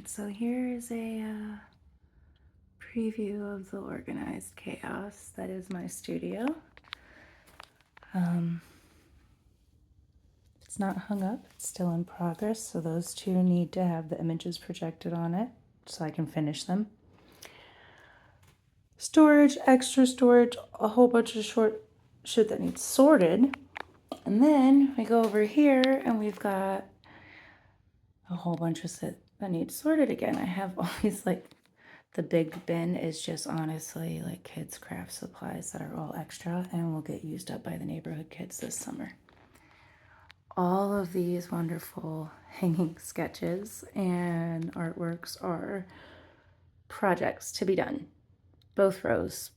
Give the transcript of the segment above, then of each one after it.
Alright, so here is a preview of the organized chaos that is my studio. It's not hung up, it's still in progress, so those two need to have the images projected on it so I can finish them. Storage, extra storage, a whole bunch of short shit that needs sorted. And then we go over here and we've got a whole bunch of shit that needs sorted again. I have all these, like, the big bin is just honestly like kids' craft supplies that are all extra and will get used up by the neighborhood kids this summer. All of these wonderful hanging sketches and artworks are projects to be done. Both rows,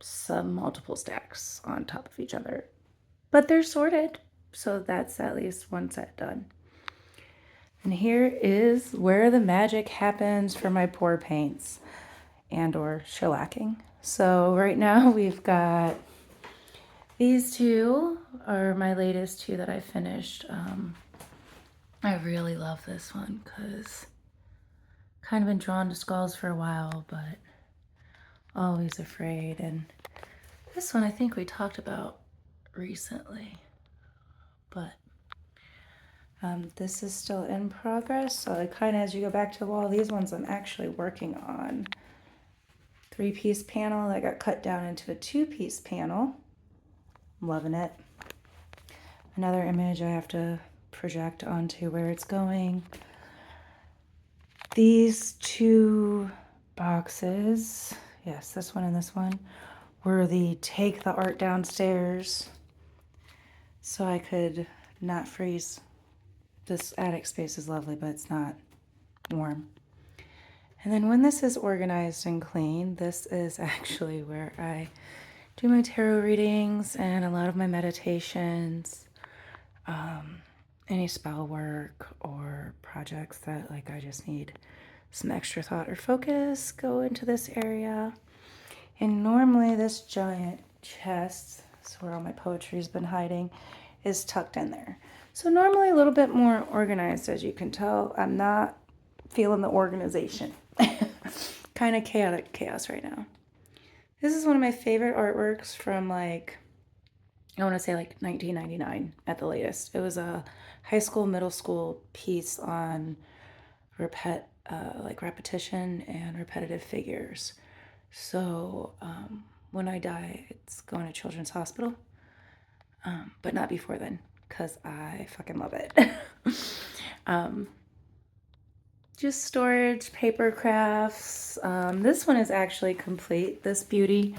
some multiple stacks on top of each other. But they're sorted, so that's at least one set done. And here is where the magic happens for my pour paints and or shellacking. So right now we've got these two are my latest two that I finished. I really love this one because kind of been drawn to skulls for a while, but always afraid. And this one I think we talked about recently, but this is still in progress. So it kind of, as you go back to the wall, these ones I'm actually working on. 3-piece panel that got cut down into a 2-piece panel. I'm loving it. Another image I have to project onto where it's going. These two boxes, yes, this one and this one, were the take the art downstairs so I could not freeze. This attic space is lovely, but it's not warm. And then when this is organized and clean, this is actually where I do my tarot readings and a lot of my meditations, any spell work or projects that like I just need some extra thought or focus go into this area. And normally this giant chest, so where all my poetry's been hiding, is tucked in there. So normally a little bit more organized, as you can tell. I'm not feeling the organization. Kind of chaotic chaos right now. This is one of my favorite artworks from, like, I want to say like 1999 at the latest. It was a high school, middle school piece on repetition and repetitive figures. So when I die, it's going to Children's Hospital, but not before then, because I fucking love it. Just storage, paper crafts. This one is actually complete, this beauty.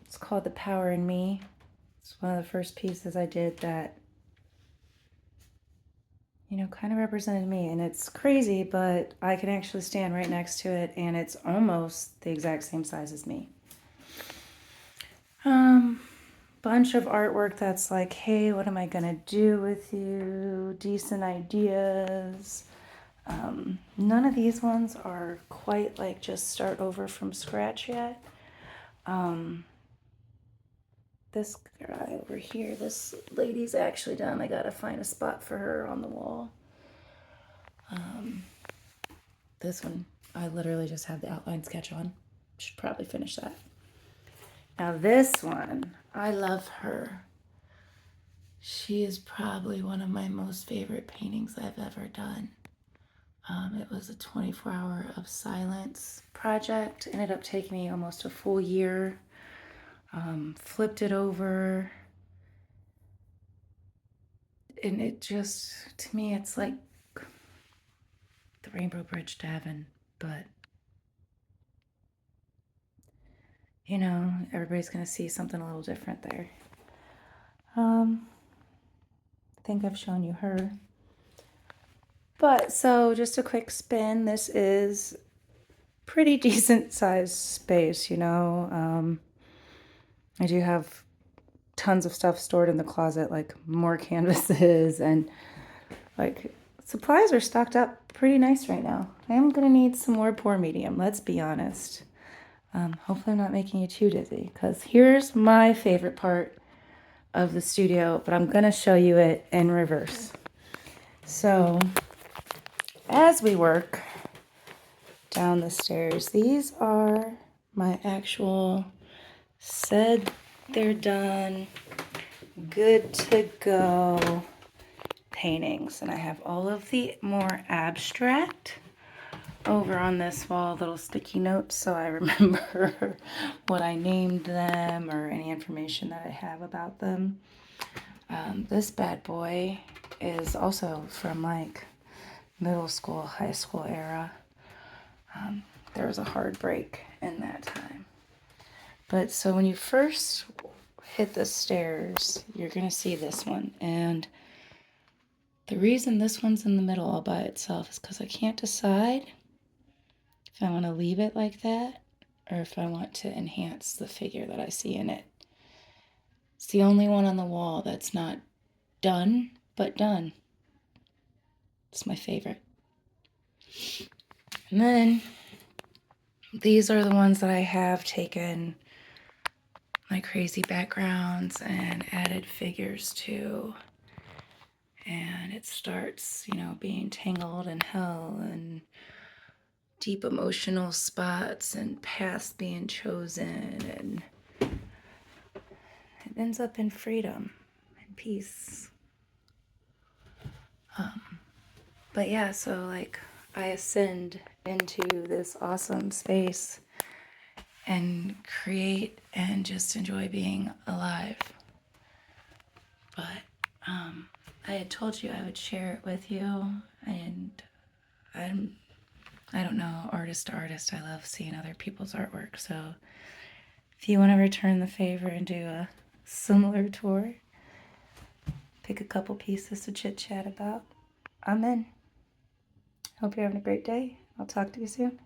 It's called The Power in Me. It's one of the first pieces I did that, you know, kind of represented me. And it's crazy, but I can actually stand right next to it, and it's almost the exact same size as me. Bunch of artwork that's like, hey, what am I gonna do with you? Decent ideas. None of these ones are quite like just start over from scratch yet. This guy over here, this lady's actually done. I gotta find a spot for her on the wall. This one, I literally just have the outline sketch on. Should probably finish that. Now this one, I love her. She is probably one of my most favorite paintings I've ever done. It was a 24-hour of silence project. Ended up taking me almost a full year. Flipped it over. And it just, to me, it's like the Rainbow Bridge to heaven, but you know, everybody's gonna see something a little different there. I think I've shown you her. But so just a quick spin. This is pretty decent sized space, you know. I do have tons of stuff stored in the closet, like more canvases, and like supplies are stocked up pretty nice right now. I am gonna need some more pour medium, let's be honest. Hopefully I'm not making you too dizzy, because here's my favorite part of the studio, but I'm gonna show you it in reverse. So as we work down the stairs, these are my actual said they're done, good to go paintings. And I have all of the more abstract over on this wall, little sticky notes, so I remember what I named them or any information that I have about them. This bad boy is also from like middle school, high school era. There was a hard break in that time. But so when you first hit the stairs, you're going to see this one. And the reason this one's in the middle all by itself is because I can't decide if I want to leave it like that or if I want to enhance the figure that I see in it. It's the only one on the wall that's not done, but done. It's my favorite. And then these are the ones that I have taken my crazy backgrounds and added figures to. And it starts, being tangled in hell and deep emotional spots and paths being chosen, and it ends up in freedom and peace. But yeah, so like I ascend into this awesome space and create and just enjoy being alive. But I had told you I would share it with you, and I don't know, artist to artist, I love seeing other people's artwork. So if you want to return the favor and do a similar tour, pick a couple pieces to chit chat about, I'm in. Hope you're having a great day. I'll talk to you soon.